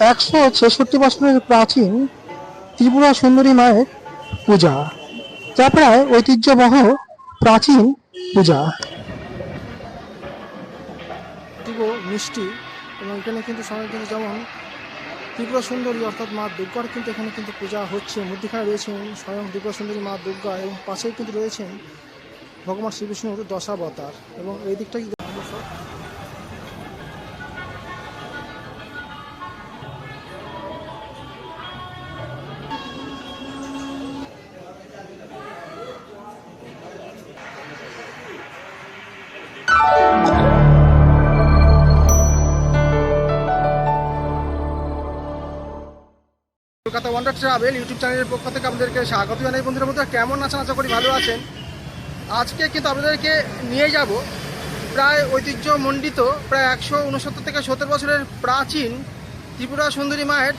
166 বছরের প্রাচীন ত্রিপুরা সুন্দরী মায়ের পূজা, যা প্রায় ঐতিহ্যবহ প্রাচীন পূজা। মিষ্টি এবং এখানে কিন্তু সবাই কিন্তু যেমন ত্রিপুরা সুন্দরী অর্থাৎ মা দুর্গার কিন্তু এখানে কিন্তু পূজা হচ্ছে। মধ্যখানে রয়েছেন স্বয়ং ত্রিপুরা সুন্দরী মা দুর্গা এবং পাশেই কিন্তু রয়েছেন ভগবান শ্রী বিষ্ণুর দশাবতার। এবং এই দিকটা কলকাতা ওয়ান্ডার ট্রাভেল ইউটিউব চ্যানেলের পক্ষ থেকে আপনাদেরকে স্বাগত জানাই। বন্ধুরা বন্ধুরা কেমন আছেন? আশা করি ভালো আছেন। আজকে কিন্তু আপনাদেরকে নিয়ে যাব প্রায় ঐতিহ্যমণ্ডিত প্রায় 169 থেকে 70 বছরের প্রাচীন ত্রিপুরা সুন্দরী মায়ের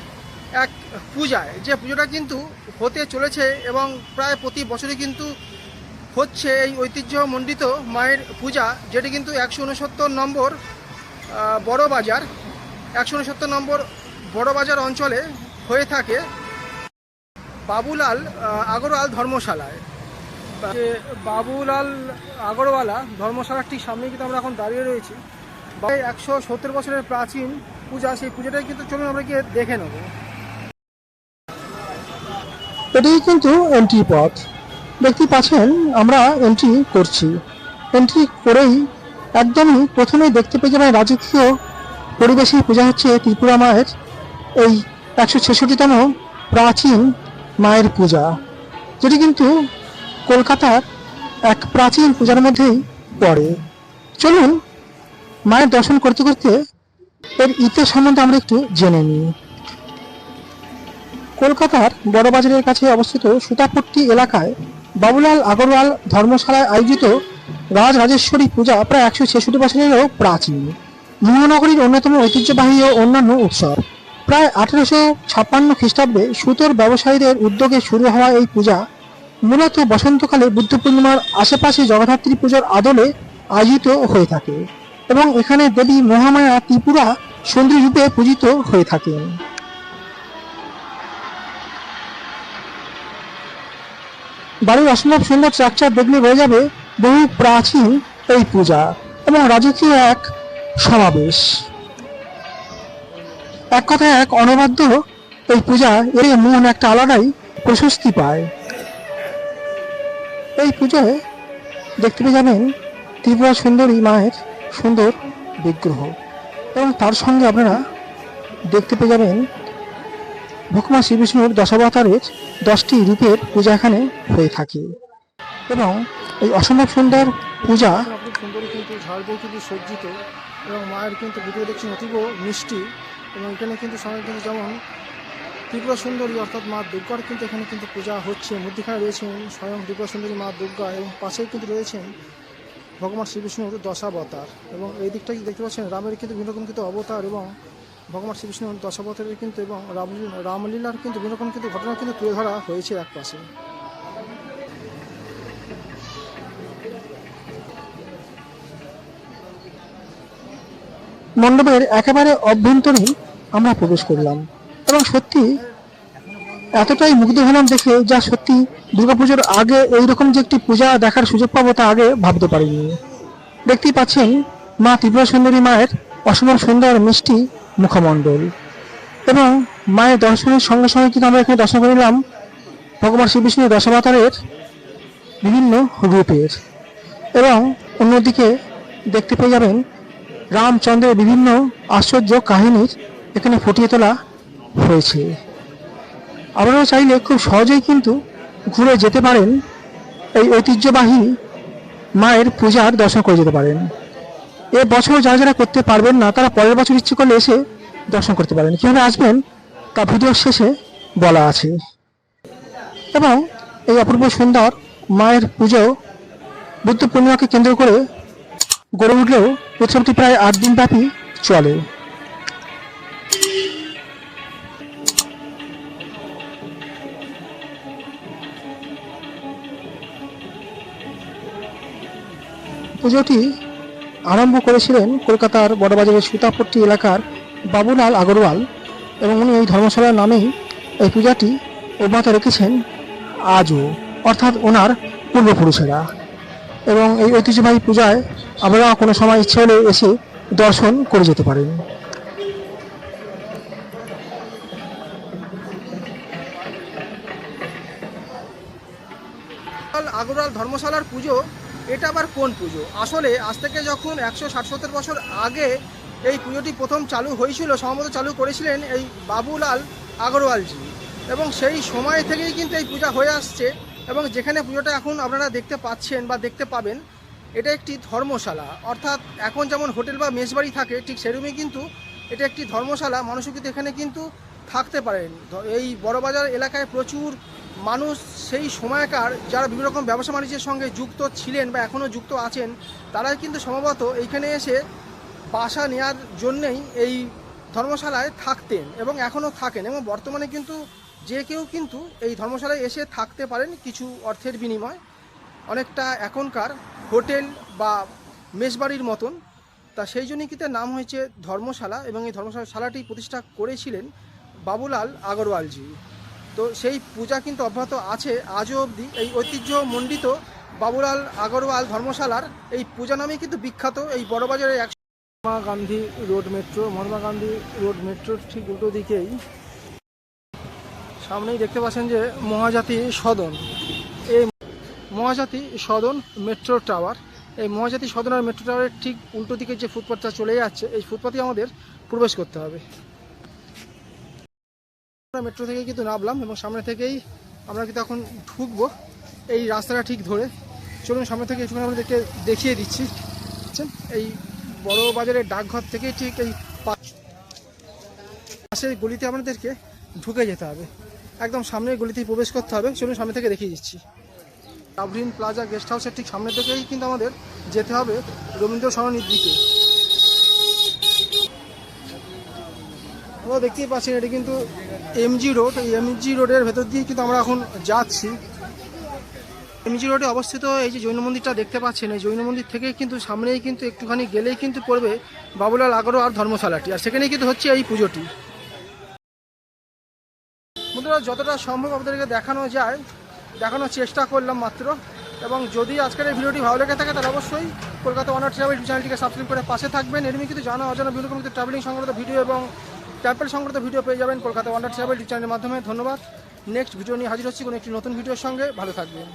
এক পূজায়, যে পুজোটা কিন্তু হতে চলেছে এবং প্রায় প্রতি বছরই কিন্তু হচ্ছে এই ঐতিহ্যমণ্ডিত মায়ের পূজা, যেটি কিন্তু 169 নম্বর বড় বাজার 169 নম্বর বড় বাজার অঞ্চলে হয়ে থাকে বাবুলাল আগরওয়াল ধর্মশালায়। বাবুলাল আগরওয়ালা ধর্মশালার ঠিক সামনে কিন্তু আমরা এখন দাঁড়িয়ে রয়েছি। 170 বছরের প্রাচীন পূজা, সেই পূজাটাই কিন্তু চলুন আমরা গিয়ে দেখে নেব। এটাই কিন্তু এন্ট্রি পথ, দেখতে পাচ্ছেন আমরা এন্ট্রি করছি। এন্ট্রি করেই একদমই প্রথমেই দেখতে পেয়ে যাবেন রাজকীয় পরিবেশে পূজা হচ্ছে ত্রিপুরা মায়ের এই 166তম প্রাচীন মায়ের পূজা, যেটি কিন্তু কলকাতার এক প্রাচীন পূজার মধ্যেই পড়ে। চলুন মায়ের দর্শন করতে করতে এর ইতিহাস সম্বন্ধে আমরা একটু জেনে নিই। কলকাতার বড়বাজারের কাছে অবস্থিত সুতাপট্টি এলাকায় বাবুলাল আগরওয়াল ধর্মশালায় আয়োজিত রাজরাজেশ্বরী পূজা প্রায় 166 বছরেরও প্রাচীন মহানগরীর অন্যতম ঐতিহ্যবাহী ও অন্যান্য উৎসব। প্রায় 1856 খ্রিস্টাব্দে সুতোর ব্যবসায়ীদের উদ্যোগে শুরু হওয়া এই পূজা মূলত বসন্তকালে বুদ্ধ পূর্ণিমার আশেপাশে জগদ্ধাত্রী পুজোর আদলে আয়োজিত হয়ে থাকে এবং এখানে দেবী মহামায়া ত্রিপুরা সুন্দরী রূপে পূজিত হয়ে থাকেন। বাড়ির অসম্ভব সুন্দর স্ট্রাকচার দেখলে বোঝা যাবে বহু প্রাচীন এই পূজা এবং রাজকীয় এক সমাবেশ। এক কথায় এক অনবাদ্য এই পূজা এর মন একটা আলাদাই প্রশস্তি পায়। এই পুজোয় দেখতে পেয়ে যাবেন ত্রিপুরা সুন্দরী মায়ের সুন্দর বিগ্রহ এবং তার সঙ্গে আপনারা দেখতে পেয়ে যাবেন ভগবান শ্রী বিষ্ণুর দশাবতারের 10টি রূপের পূজা এখানে হয়ে থাকে এবং এই অসম্ভব সুন্দর পূজা সুন্দরী কিন্তু ঝাড় দিয়ে কিন্তু সজ্জিত এবং মায়ের কিন্তু ভিডিও দেখছেন অতীব মিষ্টি এবং এখানে কিন্তু সবাই কিন্তু যেমন ত্রিপুরা সুন্দরী অর্থাৎ মা দুর্গার কিন্তু এখানে কিন্তু পূজা হচ্ছে। মধ্যখানে রয়েছেন স্বয়ং ত্রিপুরা সুন্দরী মা দুর্গা এবং পাশেই কিন্তু রয়েছেন ভগবান শ্রী বিষ্ণুর দশাবতার। এবং এই দিকটা দেখতে পাচ্ছেন রামের কিন্তু বিভিন্ন রকম কিন্তু অবতার এবং ভগবান শ্রী বিষ্ণুর দশাবতারের কিন্তু এবং রামলীলার কিন্তু বিভিন্ন রকম কিন্তু ঘটনা কিন্তু তুলে ধরা হয়েছে এক পাশে। মণ্ডপের একেবারে অভ্যন্তরে আমরা প্রবেশ করলাম এবং সত্যি এতটাই মুগ্ধ হলাম দেখে, যা সত্যি দুর্গাপুজোর আগে এইরকম যে একটি পূজা দেখার সুযোগ পাবো তা আগে ভাবতে পারিনি। দেখতেই পাচ্ছেন মা ত্রিপুরা সুন্দরী মায়ের অসম্ভব সুন্দর মিষ্টি মুখমণ্ডল এবং মায়ের দর্শনের সঙ্গে সঙ্গে কিন্তু আমরা এখানে দর্শন করিলাম ভগবান শ্রী বিষ্ণুর দশাবতারের বিভিন্ন রূপের এবং অন্যদিকে দেখতে পেয়ে যাবেন রামচন্দ্রের বিভিন্ন আশ্চর্য কাহিনীর এখানে ফুটিয়ে তোলা হয়েছে। আপনারা চাইলে খুব সহজেই কিন্তু ঘুরে যেতে পারেন, এই ঐতিহ্যবাহী মায়ের পূজার দর্শন করে যেতে পারেন। এ বছর যারা যারা করতে পারবেন না তারা পরের বছর ইচ্ছে করলে এসে দর্শন করতে পারেন। কীভাবে আসবেন তা ভিডিওর শেষে বলা আছে। এবং এই অপূর্ব সুন্দর মায়ের পুজো বুদ্ধ পূর্ণিমাকে কেন্দ্র করে গড়ে উঠলেও উৎসবটি প্রায় 8 দিন ব্যাপী চলে। পুজোটি আরম্ভ করেছিলেন কলকাতার বড়বাজারের সুতাপট্টি এলাকার বাবুলাল আগরওয়াল এবং উনি এই ধর্মশালার নামেই এই পূজাটি অব্যাহত রেখেছেন আজও, অর্থাৎ ওনার পূর্বপুরুষেরা। এবং এই ঐতিহ্যবাহী পূজায় আপনারা কোনো সময় ইচ্ছে হলে এসে দর্শন করে যেতে পারেন। আগরওয়াল ধর্মশালার পুজো, এটা আবার কোন পুজো? আসলে আজ থেকে যখন 160-70 বছর আগে এই পুজোটি প্রথম চালু হয়েছিল, সম্ভবত চালু করেছিলেন এই বাবুলাল আগরওয়ালজি, এবং সেই সময় থেকেই কিন্তু এই পূজা হয়ে আসছে। এবং যেখানে পুজোটা এখন আপনারা দেখতে পাচ্ছেন বা দেখতে পাবেন, এটা একটি ধর্মশালা। অর্থাৎ এখন যেমন হোটেল বা মেসবাড়ি থাকে, ঠিক সেরকমই কিন্তু এটা একটি ধর্মশালা। মানুষও কিন্তু এখানে কিন্তু থাকতে পারেন। এই বড়বাজার এলাকায় প্রচুর মানুষ সেই সময়কার যারা বিভিন্ন রকম ব্যবসা বাণিজ্যের সঙ্গে যুক্ত ছিলেন বা এখনও যুক্ত আছেন, তারাই কিন্তু সম্ভবত এইখানে এসে বাসা নেওয়ার জন্যেই এই ধর্মশালায় থাকতেন এবং এখনও থাকেন। এবং বর্তমানে কিন্তু যে কেউ কিন্তু এই ধর্মশালায় এসে থাকতে পারেন কিছু অর্থের বিনিময়, অনেকটা এখনকার হোটেল বা মেসবাড়ির মতন। তা সেই জন্যই কিন্তু নাম হয়েছে ধর্মশালা, এবং এই ধর্মশালাটি প্রতিষ্ঠা করেছিলেন বাবুলাল আগরওয়ালজি। তো সেই পূজা কিন্তু অব্যাহত আছে আজও অবধি। এই ঐতিহ্যমণ্ডিত বাবুলাল আগরওয়াল ধর্মশালার এই পূজা নামেই কিন্তু বিখ্যাত এই বড়বাজারে। Mahatma Gandhi road metro, Mahatma Gandhi road মেট্রোর ঠিক উল্টো দিকেই সামনেই দেখতে পাচ্ছেন যে মহাজাতি সদন। এই মহাজাতি সদন মেট্রো টাওয়ার, এই মহাজাতি সদন আর মেট্রো টাওয়ারের ঠিক উল্টো দিকে যে ফুটপাথটা চলে যাচ্ছে, এই ফুটপাথে আমাদের প্রবেশ করতে হবে। মেট্রো থেকে কিন্তু নামলাম এবং সামনে থেকেই আমরা কিন্তু এখন ঢুকবো এই রাস্তাটা ঠিক ধরে। চলুন সামনে থেকে একটুখানি আমাদেরকে দেখিয়ে দিচ্ছি। এই বড় বাজারের ডাকঘর থেকে ঠিক এই পাশের গলিতে আমাদেরকে ঢুকে যেতে হবে, একদম সামনের গলিতেই প্রবেশ করতে হবে। চলুন সামনে থেকে দেখিয়ে দিচ্ছি। লাভরিন প্লাজা গেস্ট হাউসের ঠিক সামনে থেকেই কিন্তু আমাদের যেতে হবে রবীন্দ্র সরণির দিকে। আমরা দেখতেই পাচ্ছেন এটি কিন্তু এমজি রোড। এই এমজি রোডের ভেতর দিয়ে কিন্তু আমরা এখন যাচ্ছি। এমজি রোডে অবস্থিত এই যে জৈন মন্দিরটা দেখতে পাচ্ছেন, এই জৈন মন্দির থেকেই কিন্তু সামনেই কিন্তু একটুখানি গেলেই কিন্তু পড়বে বাবুলাল আগরওয়াল ধর্মশালাটি, আর সেখানেই কিন্তু হচ্ছে এই পুজোটি। বন্ধুরা, যতটা সম্ভব আপনাদেরকে দেখানো যায় দেখানোর চেষ্টা করলাম মাত্র। এবং যদি আজকের এই ভিডিওটি ভালো লেগে থাকে তাহলে অবশ্যই কলকাতা ওয়ান্ডার ট্রাভেল চ্যানেলটিকে সাবস্ক্রাইব করে পাশে থাকবেন। এরকম কিন্তু জানা অজানা বিভিন্ন রকম ট্রাভেলিং সংক্রান্ত ভিডিও এবং ট্যাম্পেল সংক্রান্ত ভিডিও পেয়ে যাবেন কলকাতা ওয়ান্ডার ট্রাভেল চ্যানেলের মাধ্যমে। ধন্যবাদ। নেক্সট ভিডিও নিয়ে হাজির হচ্ছি কোনো একটি নতুন ভিডিওর সঙ্গে। ভালো থাকবেন।